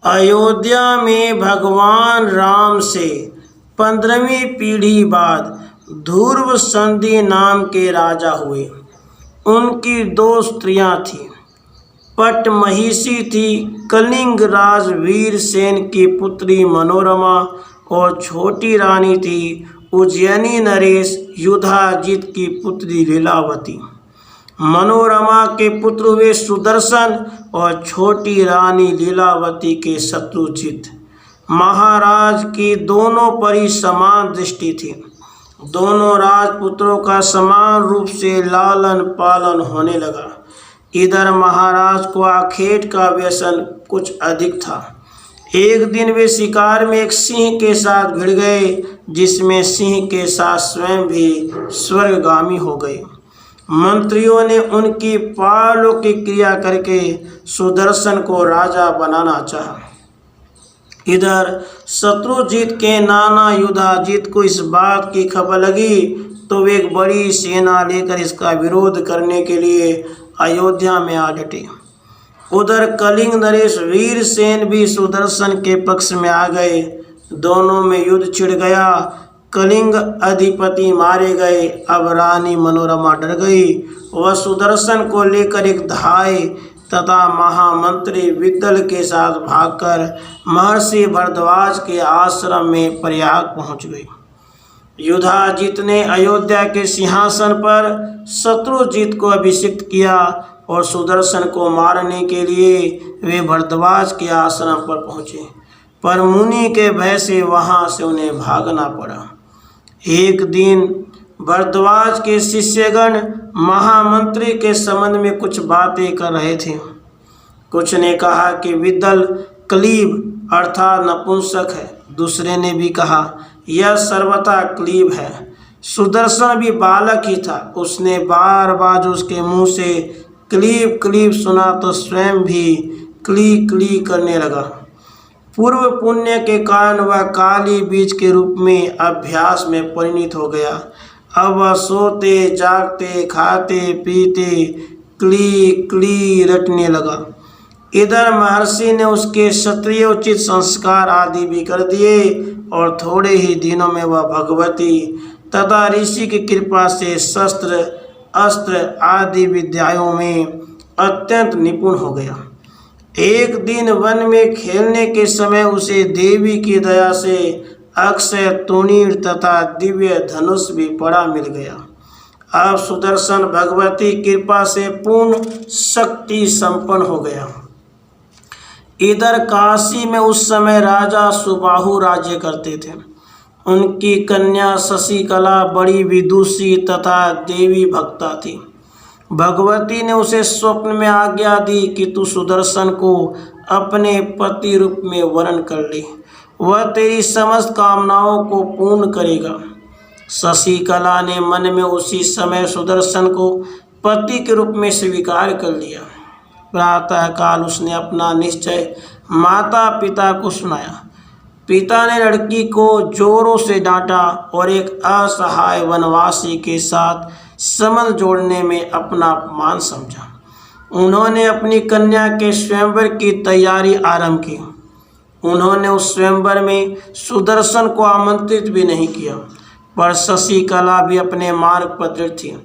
अयोध्या में भगवान राम से 15वीं पीढ़ी बाद ध्रुव संधि नाम के राजा हुए। उनकी 2 स्त्रियां थीं। पटमहिषी थी कलिंग राज वीरसेन की पुत्री मनोरमा, और छोटी रानी थी उज्जैनी नरेश युधाजित की पुत्री लीलावती। मनोरमा के पुत्र हुए सुदर्शन और छोटी रानी लीलावती के शत्रुजित। महाराज की दोनों पर ही समान दृष्टि थी। दोनों राजपुत्रों का समान रूप से लालन पालन होने लगा। इधर महाराज को आखेट का व्यसन कुछ अधिक था। एक दिन वे शिकार में एक सिंह के साथ भिड़ गए, जिसमें सिंह के साथ स्वयं भी स्वर्गगामी हो गए। मंत्रियों ने उनकी पारलौकिक क्रिया करके सुदर्शन को राजा बनाना चाहा। इधर शत्रुजीत के नाना युधाजित को इस बात की खबर लगी, तो वे एक बड़ी सेना लेकर इसका विरोध करने के लिए अयोध्या में आ डटे। उधर कलिंग नरेश वीरसेन भी सुदर्शन के पक्ष में आ गए। दोनों में युद्ध छिड़ गया। कलिंग अधिपति मारे गए। अब रानी मनोरमा डर गई। वह सुदर्शन को लेकर एक धाय तथा महामंत्री विद्दल के साथ भागकर महर्षि भरद्वाज के आश्रम में प्रयाग पहुंच गई। युधाजित ने अयोध्या के सिंहासन पर शत्रुजीत को अभिषिक्त किया और सुदर्शन को मारने के लिए वे भरद्वाज के आश्रम पर पहुँचे, पर मुनि के भय से वहाँ से उन्हें भागना पड़ा। एक दिन भरद्वाज के शिष्यगण महामंत्री के संबंध में कुछ बातें कर रहे थे। कुछ ने कहा कि विद्दल क्लीब अर्थात नपुंसक है। दूसरे ने भी कहा यह सर्वथा क्लीब है। सुदर्शन भी बालक ही था। उसने बार बार उसके मुंह से क्लीब क्लीब सुना तो स्वयं भी क्ली क्ली करने लगा। पूर्व पुण्य के कारण वह काली बीज के रूप में अभ्यास में परिणत हो गया। अब वह सोते जागते खाते पीते क्ली क्ली रटने लगा। इधर महर्षि ने उसके क्षत्रिय उचित संस्कार आदि भी कर दिए और थोड़े ही दिनों में वह भगवती तथा ऋषि की कृपा से शस्त्र अस्त्र आदि विद्याओं में अत्यंत निपुण हो गया। एक दिन वन में खेलने के समय उसे देवी की दया से अक्षय तुणीर तथा दिव्य धनुष भी पड़ा मिल गया। अब सुदर्शन भगवती कृपा से पूर्ण शक्ति संपन्न हो गया। इधर काशी में उस समय राजा सुबाहु राज्य करते थे। उनकी कन्या शशिकला बड़ी विदुषी तथा देवी भक्ता थी। भगवती ने उसे स्वप्न में आज्ञा दी कि तू सुदर्शन को अपने पति रूप में वरण कर ले, वह तेरी समस्त कामनाओं को पूर्ण करेगा। शशिकला ने मन में उसी समय सुदर्शन को पति के रूप में स्वीकार कर लिया। प्रातःकाल उसने अपना निश्चय माता पिता को सुनाया। पिता ने लड़की को जोरों से डांटा और एक असहाय वनवासी के साथ संबंध जोड़ने में अपना अपमान समझा। उन्होंने अपनी कन्या के स्वयंवर की तैयारी आरंभ की। उन्होंने उस स्वयंवर में सुदर्शन को आमंत्रित भी नहीं किया, पर शशिकला भी अपने मार्ग पर दृढ़ थी।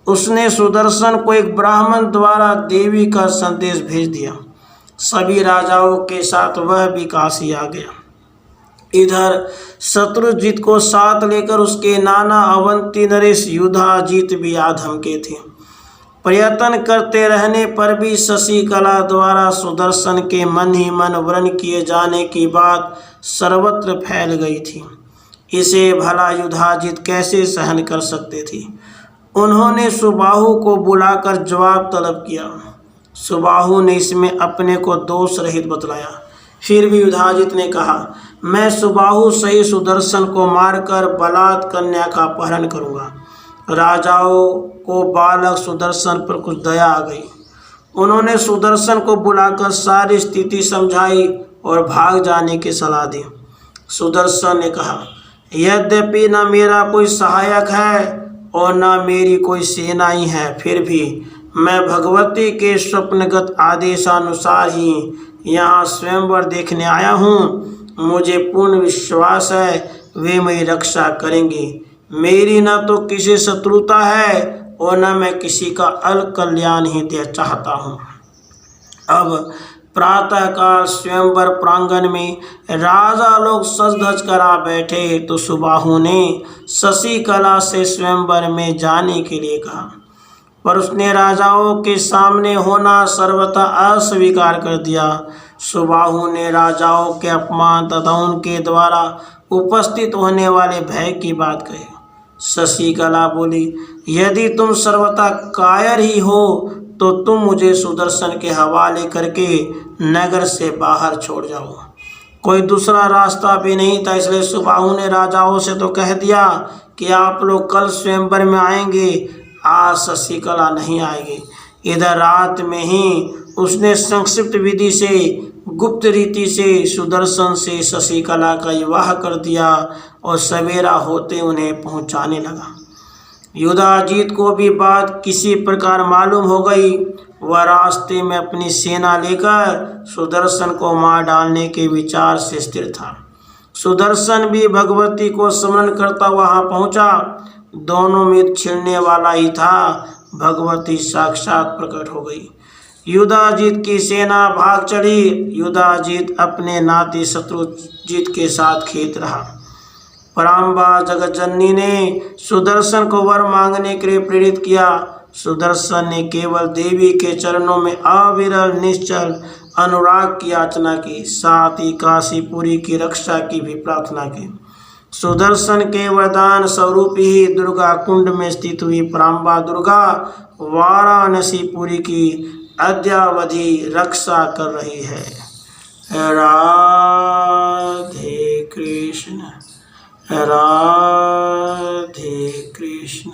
उसने सुदर्शन को एक ब्राह्मण द्वारा देवी का संदेश भेज दिया। सभी राजाओं के साथ वह भी काशी आ गया। इधर शत्रुजीत को साथ लेकर उसके नाना अवंती नरेश युधाजित भी आ धमके थे। प्रयत्न करते रहने पर भी शशिकला द्वारा सुदर्शन के मन ही मन वरण किए जाने की बात सर्वत्र फैल गई थी। इसे भला युधाजित कैसे सहन कर सकते थे। उन्होंने सुबाहु को बुलाकर जवाब तलब किया। सुबाहु ने इसमें अपने को दोष रहित बतलाया। फिर भी युधाजित ने कहा, मैं सुबाहु सही सुदर्शन को मारकर बलात् कन्या का अपहरण करूँगा। राजाओं को बालक सुदर्शन पर कुछ दया आ गई। उन्होंने सुदर्शन को बुलाकर सारी स्थिति समझाई और भाग जाने की सलाह दी। सुदर्शन ने कहा, यद्यपि न मेरा कोई सहायक है और न मेरी कोई सेना ही है, फिर भी मैं भगवती के स्वप्नगत आदेशानुसार ही यहाँ स्वयंवर देखने आया हूँ। मुझे पूर्ण विश्वास है वे मेरी रक्षा करेंगे। मेरी न तो किसी शत्रुता है और न मैं किसी का कल्याण ही दे चाहता हूँ। अब प्रातःकाल स्वयंवर प्रांगण में राजा लोग सज धज कर आ बैठे तो सुबाहु ने शशिकला से स्वयंवर में जाने के लिए कहा, पर उसने राजाओं के सामने होना सर्वथा अस्वीकार कर दिया। सुबाहु ने राजाओं के अपमान तथा उनके द्वारा उपस्थित होने वाले भय की बात कही। शशिकला बोली, यदि तुम सर्वथा कायर ही हो तो तुम मुझे सुदर्शन के हवाले करके नगर से बाहर छोड़ जाओ। कोई दूसरा रास्ता भी नहीं था, इसलिए सुबाहु ने राजाओं से तो कह दिया कि आप लोग कल स्वयंवर में आएंगे, आज शशिकला नहीं आएगी। इधर रात में ही उसने संक्षिप्त विधि से गुप्त रीति से सुदर्शन से शशिकला का विवाह कर दिया और सवेरा होते उन्हें पहुंचाने लगा। युधाजीत को भी बात किसी प्रकार मालूम हो गई। वह रास्ते में अपनी सेना लेकर सुदर्शन को मार डालने के विचार से स्थिर था। सुदर्शन भी भगवती को स्मरण करता वहां पहुंचा। दोनों में छिड़ने वाला ही था। भगवती साक्षात प्रकट हो गई। युधाजीत की सेना भाग चढ़ी। युधाजीत अपने नाती शत्रुजीत के साथ खेत रहा। पराम्बा जगज्जननी ने सुदर्शन को वर मांगने के लिए प्रेरित किया। सुदर्शन ने केवल देवी के चरणों में अविरल निश्चल अनुराग की याचना की, साथ ही काशीपुरी की रक्षा की भी प्रार्थना की। सुदर्शन के वरदान स्वरूप ही दुर्गा कुंड में स्थित हुई पराम्बा दुर्गा वाराणसीपुरी की अद्यावधि रक्षा कर रही है। राधे कृष्ण, राधे कृष्ण।